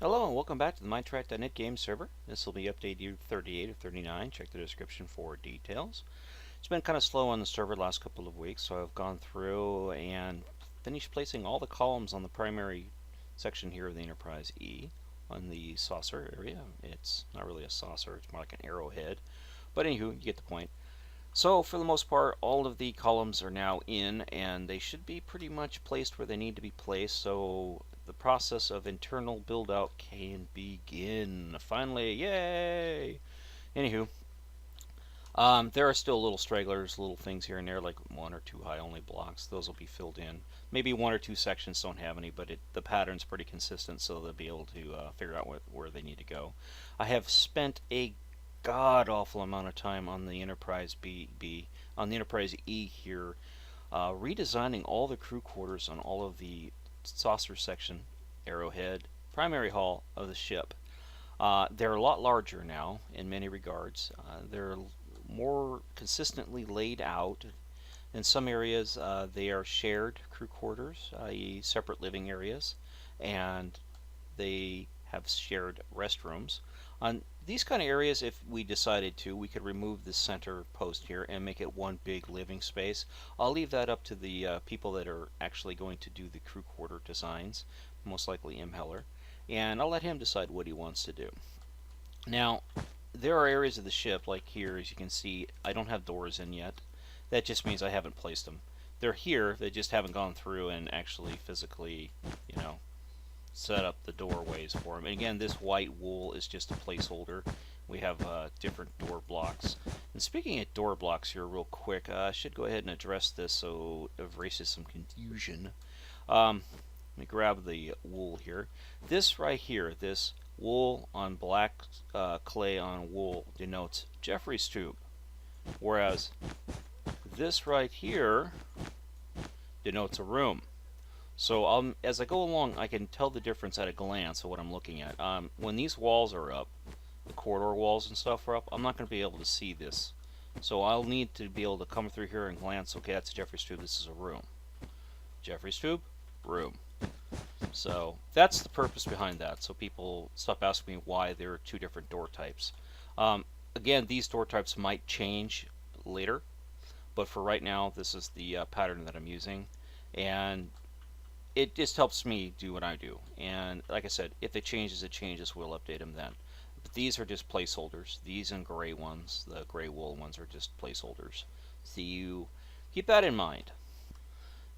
Hello and welcome back to the MineTrek.net game server. This will be update year 38 or 39. Check the description for details. It's been kind of slow on the server the last couple of weeks, so I've gone through and finished placing all the columns on the primary section here of the Enterprise E on the saucer area. It's not really a saucer, it's more like an arrowhead. But anywho, you get the point. So for the most part, all of the columns are now in, and they should be pretty much placed where they need to be placed, so the process of internal build out can begin. Finally, yay! Anywho, there are still little stragglers, little things here and there, like one or two high only blocks. Those will be filled in. Maybe one or two sections don't have any, but the pattern's pretty consistent, so they'll be able to figure out where they need to go. I have spent a god-awful amount of time on the Enterprise on the Enterprise E here, redesigning all the crew quarters on all of the saucer section, arrowhead, primary hull of the ship. They're a lot larger now in many regards. They're more consistently laid out. In some areas, they are shared crew quarters, i.e. separate living areas, and they have shared restrooms. On these kind of areas, if we decided to, we could remove the center post here and make it one big living space. I'll leave that up to the people that are actually going to do the crew quarter designs, most likely M. Heller, and I'll let him decide what he wants to do. Now, there are areas of the ship, like here, as you can see, I don't have doors in yet. That just means I haven't placed them. They're here, they just haven't gone through and actually physically, set up the doorways for them. And again, this white wool is just a placeholder. We have different door blocks. And speaking of door blocks here real quick, I should go ahead and address this so it erases some confusion. Let me grab the wool here. This right here, this wool on black clay on wool denotes Jeffrey's tube. Whereas this right here denotes a room. So as I go along, I can tell the difference at a glance of what I'm looking at. When these walls are up, the corridor walls and stuff are up, I'm not going to be able to see this. So I'll need to be able to come through here and glance, okay, that's Jeffrey's tube, this is a room. Jeffrey's tube, room. So that's the purpose behind that, so people stop asking me why there are two different door types. Again, these door types might change later, but for right now, this is the pattern that I'm using. And it just helps me do what I do. And like I said, if it changes, we'll update them then. But these are just placeholders. These and gray ones, the gray wool ones, are just placeholders. So you keep that in mind.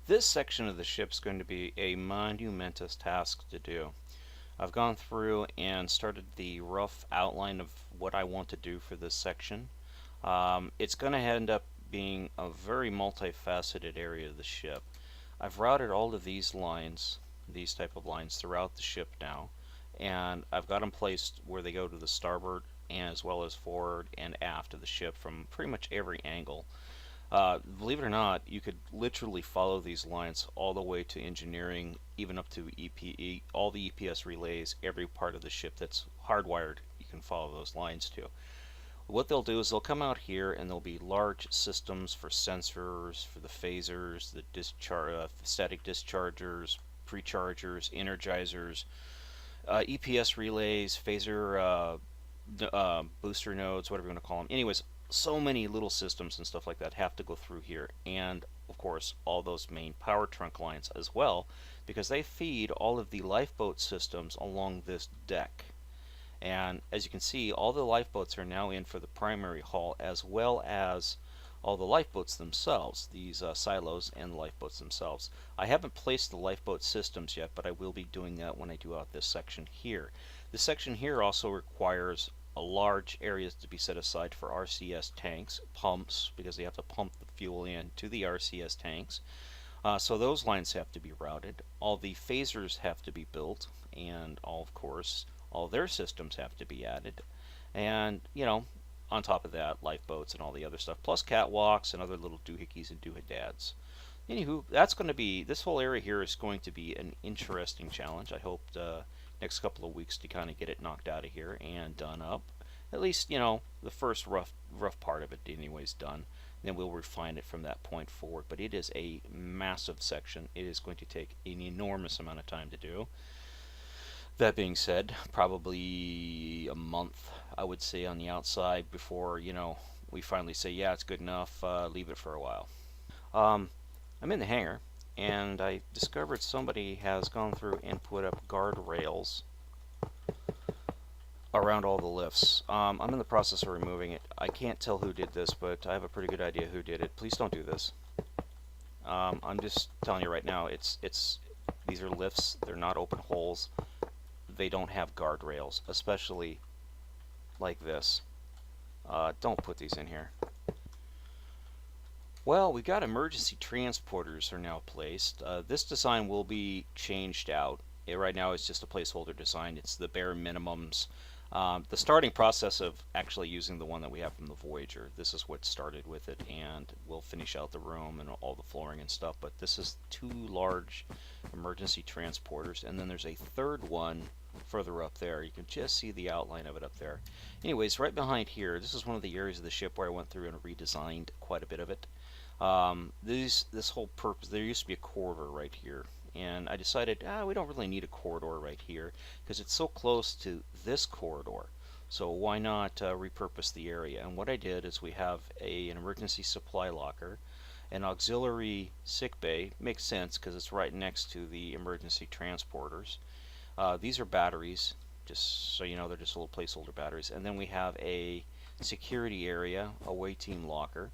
This section of the ship is going to be a monumentous task to do. I've gone through and started the rough outline of what I want to do for this section. It's going to end up being a very multifaceted area of the ship. I've routed all of these lines, these type of lines, throughout the ship now, and I've got them placed where they go to the starboard as well as forward and aft of the ship from pretty much every angle. Believe it or not, you could literally follow these lines all the way to engineering, even up to EPE, all the EPS relays, every part of the ship that's hardwired, you can follow those lines to. What they'll do is they'll come out here and there'll be large systems for sensors, for the phasers, the static dischargers, prechargers, energizers, EPS relays, phaser booster nodes, whatever you want to call them. Anyways, so many little systems and stuff like that have to go through here, and of course all those main power trunk lines as well, because they feed all of the lifeboat systems along this deck. And as you can see, all the lifeboats are now in for the primary hull, as well as all the lifeboats themselves, these silos and the lifeboats themselves. I haven't placed the lifeboat systems yet, but I will be doing that when I do out this section here. This section here also requires a large areas to be set aside for RCS tanks, pumps, because they have to pump the fuel in to the RCS tanks. So those lines have to be routed. All the phasers have to be built, and of course, all their systems have to be added. And, on top of that, lifeboats and all the other stuff, plus catwalks and other little doohickeys and doohadads. Anywho, this whole area here is going to be an interesting challenge. I hope next couple of weeks to kind of get it knocked out of here and done up. At least, the first rough part of it anyways done. Then we'll refine it from that point forward. But it is a massive section. It is going to take an enormous amount of time to do. That being said, probably a month, I would say, on the outside before, we finally say, yeah, it's good enough, leave it for a while. Um, I'm in the hangar, and I discovered somebody has gone through and put up guardrails around all the lifts. I'm in the process of removing it. I can't tell who did this, but I have a pretty good idea who did it. Please don't do this. I'm just telling you right now, these are lifts. They're not open holes. They don't have guardrails, especially like this. Don't put these in here. Well, we've got emergency transporters are now placed. This design will be changed out. Right now it's just a placeholder design. It's the bare minimums. The starting process of actually using the one that we have from the Voyager. This is what started with it, and we'll finish out the room and all the flooring and stuff. But this is 2 large emergency transporters, and then there's a third one further up there. You can just see the outline of it up there. Anyways, right behind here, this is one of the areas of the ship where I went through and redesigned quite a bit of it. This whole purpose, there used to be a corridor right here, and I decided, we don't really need a corridor right here because it's so close to this corridor. So why not repurpose the area? And what I did is we have an emergency supply locker, an auxiliary sick bay. Makes sense because it's right next to the emergency transporters. These are batteries, just so you know, they're just little placeholder batteries. And then we have a security area, away team locker.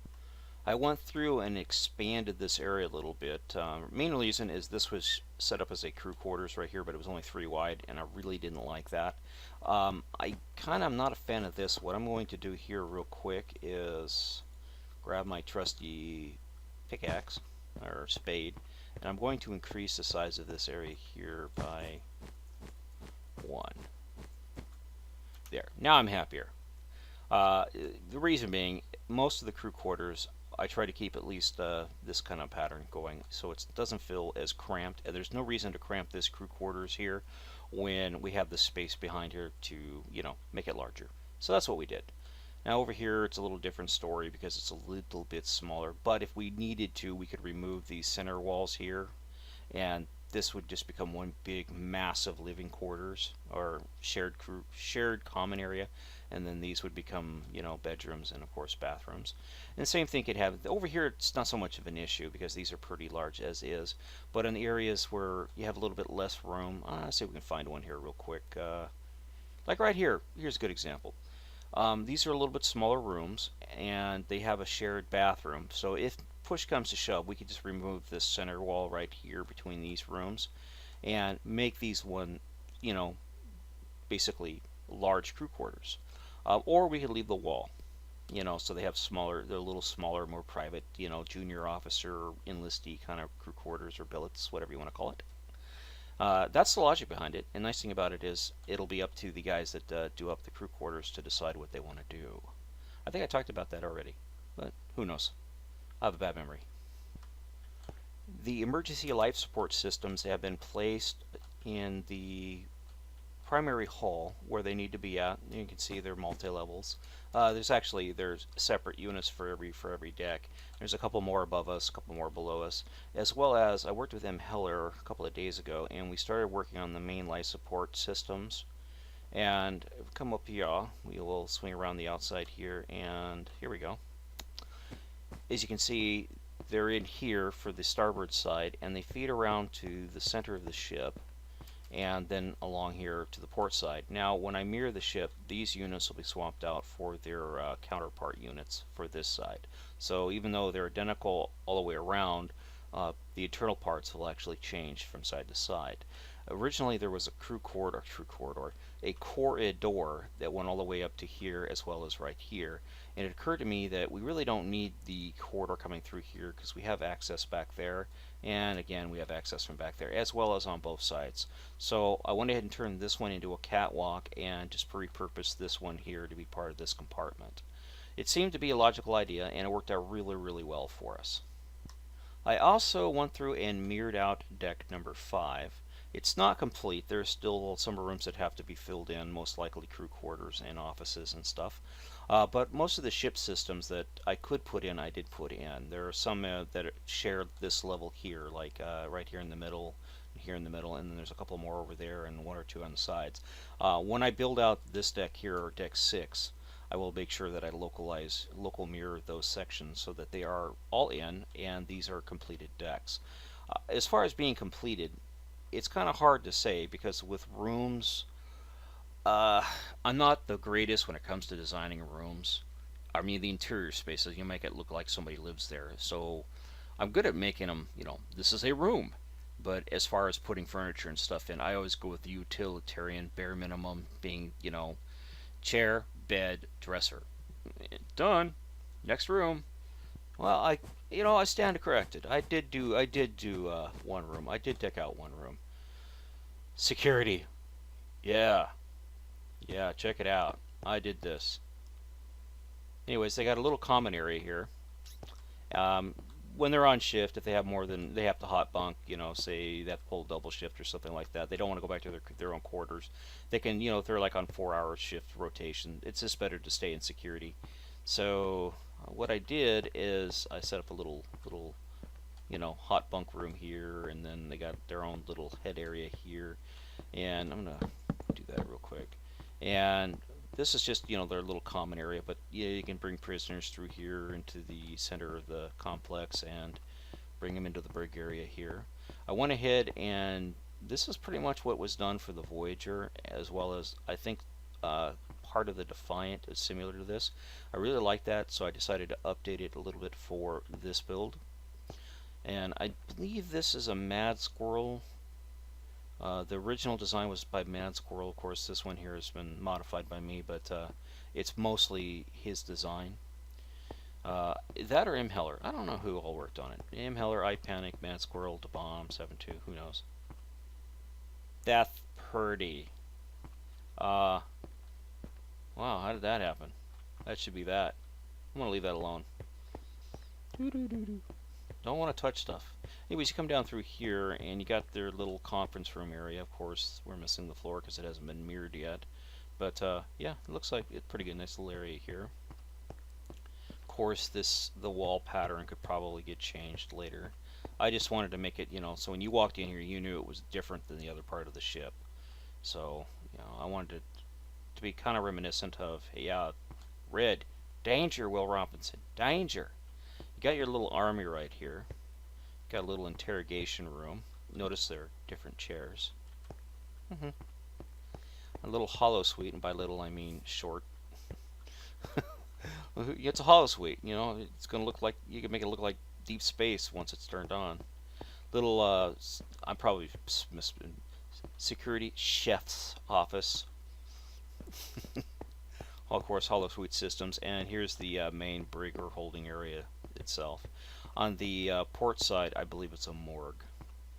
I went through and expanded this area a little bit. Main reason is this was set up as a crew quarters right here, but it was only 3 wide, and I really didn't like that. I kind of am not a fan of this. What I'm going to do here real quick is grab my trusty pickaxe, or spade, and I'm going to increase the size of this area here by 1. There. Now I'm happier. The reason being, most of the crew quarters, I try to keep at least this kind of pattern going so it doesn't feel as cramped. And there's no reason to cramp this crew quarters here when we have the space behind here to, make it larger. So that's what we did. Now over here it's a little different story because it's a little bit smaller, but if we needed to, we could remove these center walls here, and this would just become one big massive living quarters or shared common area, and then these would become, bedrooms and of course bathrooms. And the same thing could have over here. It's not so much of an issue because these are pretty large as is, but in the areas where you have a little bit less room, let's see if we can find one here real quick. Like right here, here's a good example. These are a little bit smaller rooms, and they have a shared bathroom. So if push comes to shove, we could just remove this center wall right here between these rooms and make these one, basically large crew quarters. Or we could leave the wall, so they have they're a little smaller, more private, junior officer, enlistee kind of crew quarters or billets, whatever you want to call it. That's the logic behind it. And nice thing about it is it'll be up to the guys that do up the crew quarters to decide what they want to do. I think I talked about that already, but who knows? I have a bad memory. The emergency life support systems have been placed in the primary hull where they need to be at. You can see they're multi-levels. There's separate units for every deck. There's a couple more above us, a couple more below us, as well as I worked with M. Heller a couple of days ago, and we started working on the main life support systems. And come up here, we will swing around the outside here, and here we go. As you can see, they're in here for the starboard side, and they feed around to the center of the ship, and then along here to the port side. Now, when I mirror the ship, these units will be swapped out for their counterpart units for this side. So even though they're identical all the way around, the internal parts will actually change from side to side. Originally, there was a a corridor that went all the way up to here as well as right here. And it occurred to me that we really don't need the corridor coming through here because we have access back there, and again we have access from back there as well as on both sides. So I went ahead and turned this one into a catwalk and just repurposed this one here to be part of this compartment. It seemed to be a logical idea, and it worked out really well for us. I also went through and mirrored out deck number 5. It's not complete. There's still some rooms that have to be filled in, most likely crew quarters and offices and stuff. But most of the ship systems that I could put in, I did put in. There are some that share this level here, like right here in the middle, here in the middle, and then there's a couple more over there and one or two on the sides. When I build out this deck here, or deck 6, I will make sure that I local mirror those sections so that they are all in, and these are completed decks. As far as being completed, it's kind of hard to say because with rooms, uh, I'm not the greatest when it comes to designing rooms. I mean, the interior spaces, you make it look like somebody lives there. So I'm good at making them, this is a room. But as far as putting furniture and stuff in, I always go with the utilitarian bare minimum being, chair, bed, dresser. Done. Next room. Well, I stand corrected. I did do one room. I did deck out one room. Security. Yeah. Yeah, check it out. I did this. Anyways, they got a little common area here. Um, when they're on shift, if they have more than they have to hot bunk, say they have to pull a double shift or something like that, they don't want to go back to their own quarters. They can, if they're like on 4 hour shift rotation, it's just better to stay in security. So what I did is I set up a little hot bunk room here, and then they got their own little head area here, and I'm gonna do that real quick. And this is just, their little common area, but yeah, you can bring prisoners through here into the center of the complex and bring them into the brig area here. I went ahead and this is pretty much what was done for the Voyager, as well as I think part of the Defiant is similar to this. I really like that, so I decided to update it a little bit for this build. And I believe this is a Mad Squirrel. The original design was by Mad Squirrel. Of course, this one here has been modified by me, but it's mostly his design. That or Imheller. I don't know who all worked on it. Imheller, I Panic, Mad Squirrel, DeBomb, 7-2, who knows. That's pretty. Wow, how did that happen? That should be that. I'm going to leave that alone. Don't want to touch stuff. Anyways, you come down through here, and you got their little conference room area. Of course, we're missing the floor because it hasn't been mirrored yet. But yeah, it looks like it's pretty good. Nice little area here. Of course, the wall pattern could probably get changed later. I just wanted to make it, so when you walked in here, you knew it was different than the other part of the ship. So, I wanted it to be kind of reminiscent of, hey, yeah, red, danger, Will Robinson, danger. You got your little army right here. Got a little interrogation room. Notice there are different chairs. A little hollow suite, and by little I mean short. It's a hollow suite. It's gonna look like you can make it look like deep space once it's turned on. Little, I'm probably security chef's office. Of course, hollow suite systems, and here's the main brig or holding area itself. On the port side, I believe it's a morgue.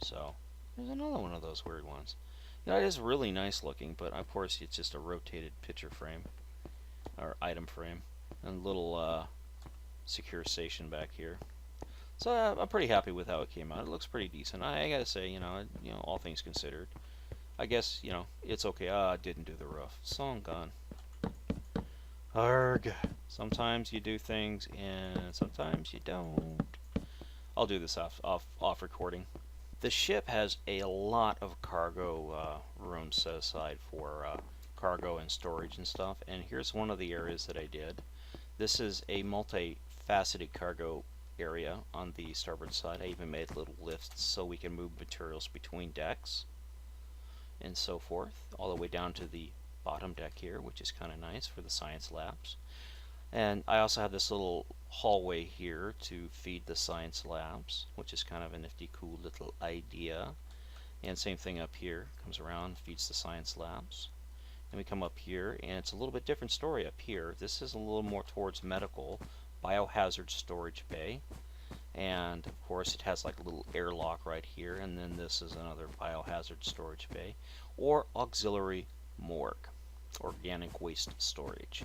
So there's another one of those weird ones. It is really nice looking, but of course it's just a rotated picture frame or item frame, and a little secure station back here. So I'm pretty happy with how it came out. It looks pretty decent. I gotta say, all things considered, I guess it's okay. I didn't do the roof. Song gone. Arg. Sometimes you do things and sometimes you don't. I'll do this off recording. The ship has a lot of cargo rooms set aside for cargo and storage and stuff, and here's one of the areas that I did. This is a multi-faceted cargo area on the starboard side. I even made little lifts so we can move materials between decks and so forth, all the way down to the bottom deck here, which is kind of nice for the science labs. And I also have this little hallway here to feed the science labs, which is kind of a nifty, cool little idea. And same thing up here, comes around, feeds the science labs. Then we come up here, and it's a little bit different story up here. This is a little more towards medical, biohazard storage bay. And of course it has like a little airlock right here, and then this is another biohazard storage bay, or auxiliary morgue, organic waste storage.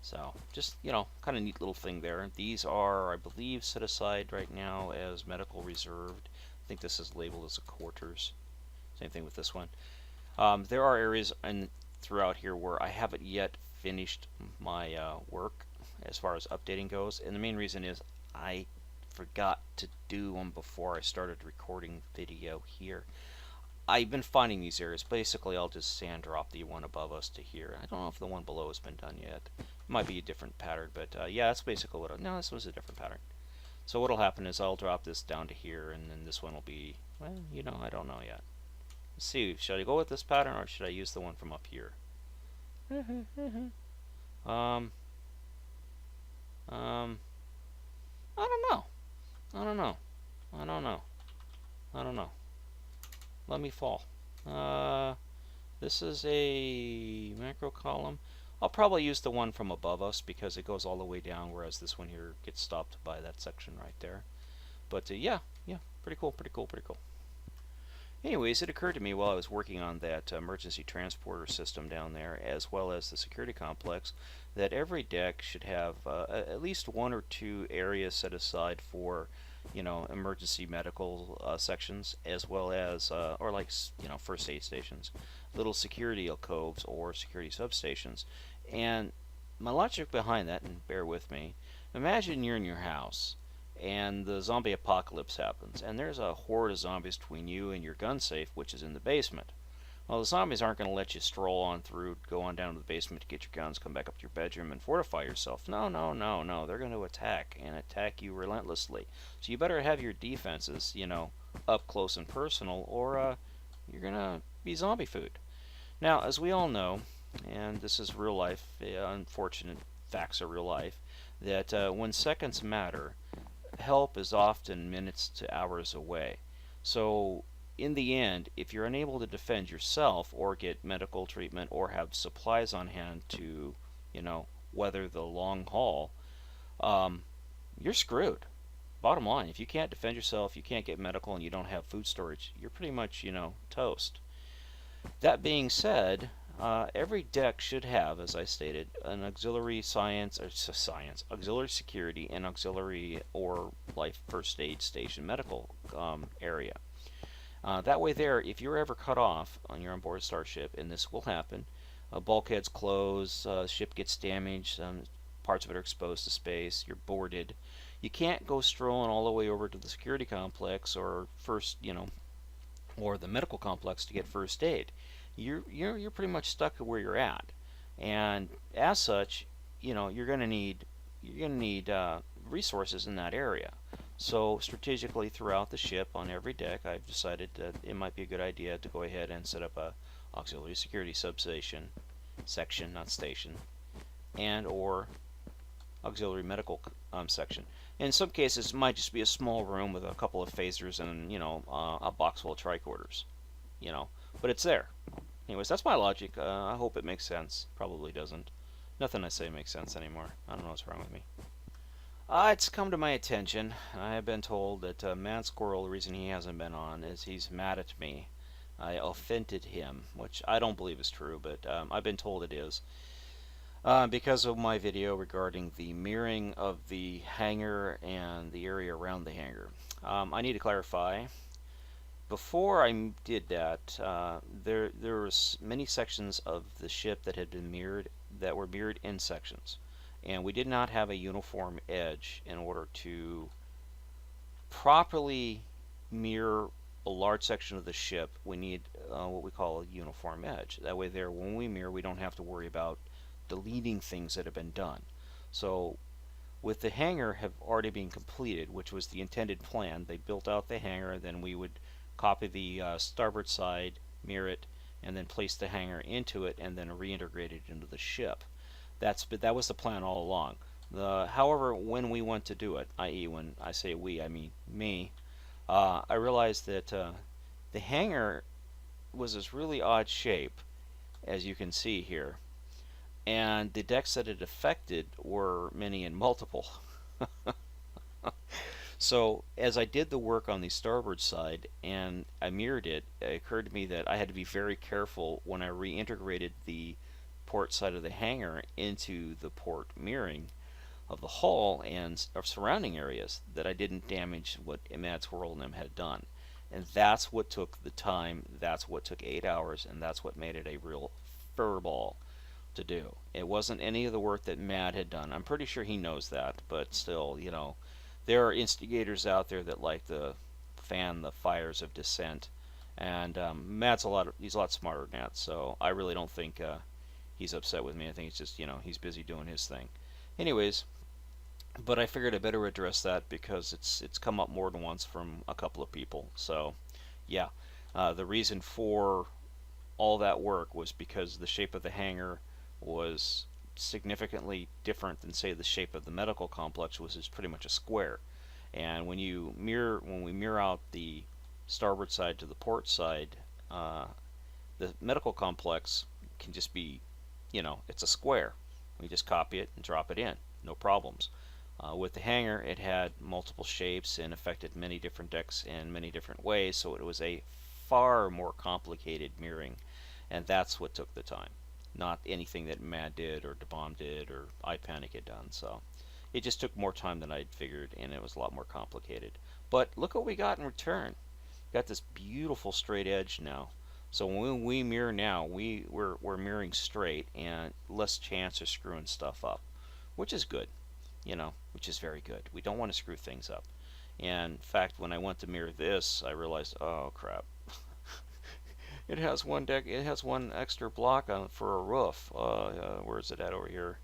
So just, kind of neat little thing there. These are, I believe, set aside right now as medical reserved. I think this is labeled as a quarters. Same thing with this one. There are areas throughout here where I haven't yet finished my work as far as updating goes, and the main reason is I forgot to do them before I started recording video here. I've been finding these areas. Basically, I'll just sand drop the one above us to here. I don't know if the one below has been done yet. It might be a different pattern, but yeah, that's basically what. No, this was a different pattern. So what'll happen is I'll drop this down to here, and then this one will be, well, I don't know yet. Let's see, should I go with this pattern or should I use the one from up here? um, I don't know. I don't know. I don't know. I don't know. Let me fall. This is a macro column. I'll probably use the one from above us because it goes all the way down, whereas this one here gets stopped by that section right there. But yeah, pretty cool, pretty cool, pretty cool. Anyways, it occurred to me while I was working on that emergency transporter system down there, as well as the security complex, that every deck should have at least one or two areas set aside for, emergency medical sections, as well as, or like, first aid stations, little security alcoves or security substations. And my logic behind that, and bear with me, imagine you're in your house and the zombie apocalypse happens, and there's a horde of zombies between you and your gun safe, which is in the basement. Well, the zombies aren't going to let you stroll on through, go on down to the basement to get your guns, come back up to your bedroom and fortify yourself. No, no, no, no. They're going to attack, and attack you relentlessly. So you better have your defenses, up close and personal, or you're going to be zombie food. Now, as we all know, and this is real life, unfortunate facts of real life, that when seconds matter, help is often minutes to hours away. So in the end, if you're unable to defend yourself or get medical treatment or have supplies on hand to, weather the long haul, you're screwed. Bottom line, if you can't defend yourself, you can't get medical, and you don't have food storage, you're pretty much, toast. That being said, every deck should have, as I stated, an auxiliary auxiliary security, and auxiliary or life first aid station medical area. That way there, if you're ever cut off on your onboard starship, and this will happen, bulkheads close, ship gets damaged, parts of it are exposed to space, you're boarded, you can't go strolling all the way over to the security complex or or the medical complex to get first aid. You're pretty much stuck where you're at, and as such, you're going to need resources in that area. So strategically throughout the ship on every deck, I've decided that it might be a good idea to go ahead and set up a auxiliary security substation section, not station, and or auxiliary medical section. In some cases, it might just be a small room with a couple of phasers and a box full of tricorders, but it's there. Anyways, that's my logic. I hope it makes sense. Probably doesn't. Nothing I say makes sense anymore. I don't know what's wrong with me. It's come to my attention. I have been told that Mad Squirrel, the reason he hasn't been on is he's mad at me. I offended him, which I don't believe is true, but I've been told it is. Because of my video regarding the mirroring of the hangar and the area around the hangar. I need to clarify. Before I did that, there was many sections of the ship that had been mirrored, that were mirrored in sections, and we did not have a uniform edge. In order to properly mirror a large section of the ship, we need what we call a uniform edge. That way there, when we mirror, we don't have to worry about deleting things that have been done. So with the hangar have already been completed, which was the intended plan, they built out the hangar, then we would copy the starboard side, mirror it, and then place the hangar into it, and then reintegrate it into the ship. That was the plan all along. However, when we went to do it, i.e. when I say we, I mean me, I realized that the hangar was this really odd shape, as you can see here, and the decks that it affected were many and multiple. So as I did the work on the starboard side and I mirrored it, it occurred to me that I had to be very careful when I reintegrated the port side of the hangar into the port mirroring of the hull and of surrounding areas, that I didn't damage what Mad Squirrel and them had done. And that's what took the time, that's what took 8 hours, and that's what made it a real furball to do. It wasn't any of the work that Mad had done. I'm pretty sure he knows that, but still, there are instigators out there that like to fan the fires of dissent And he's a lot smarter than that, so I really don't think he's upset with me. I think it's just, he's busy doing his thing. Anyways, but I figured I better address that because it's come up more than once from a couple of people. So yeah, the reason for all that work was because the shape of the hangar was significantly different than, say, the shape of the medical complex, which is pretty much a square. And when we mirror out the starboard side to the port side, uh, the medical complex can just be, it's a square. We just copy it and drop it in, no problems. With the hangar, it had multiple shapes and affected many different decks in many different ways, so it was a far more complicated mirroring, and that's what took the time. Not anything that Mad did or DeBomb did or iPanic had done. So it just took more time than I'd figured, and it was a lot more complicated. But look what we got in return. Got this beautiful straight edge now. So when we mirror now, we're mirroring straight and less chance of screwing stuff up, which is good, which is very good. We don't want to screw things up. And in fact, when I went to mirror this, I realized, oh crap, it has one extra block on for a roof. Where is it at over here?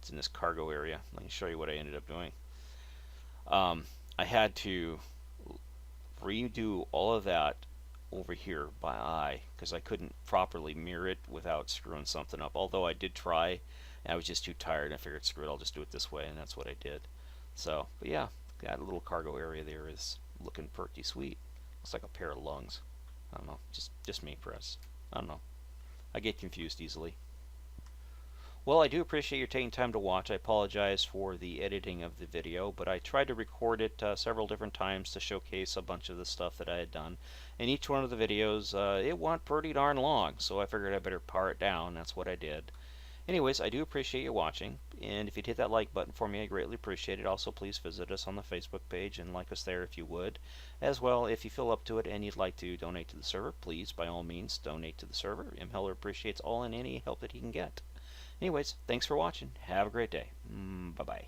It's in this cargo area. Let me show you what I ended up doing. I had to redo all of that over here by eye because I couldn't properly mirror it without screwing something up. Although I did try, and I was just too tired. I figured, screw it, I'll just do it this way, and that's what I did. So, but yeah, that little cargo area there is looking pretty sweet. Looks like a pair of lungs. I don't know, just me, press. I don't know. I get confused easily. Well, I do appreciate you taking time to watch. I apologize for the editing of the video, but I tried to record it several different times to showcase a bunch of the stuff that I had done. And each one of the videos, it went pretty darn long, so I figured I better pare it down. That's what I did. Anyways, I do appreciate you watching, and if you'd hit that like button for me, I greatly appreciate it. Also, please visit us on the Facebook page and like us there if you would. As well, if you feel up to it and you'd like to donate to the server, please, by all means, donate to the server. Heller appreciates all and any help that he can get. Anyways, thanks for watching. Have a great day. Bye-bye.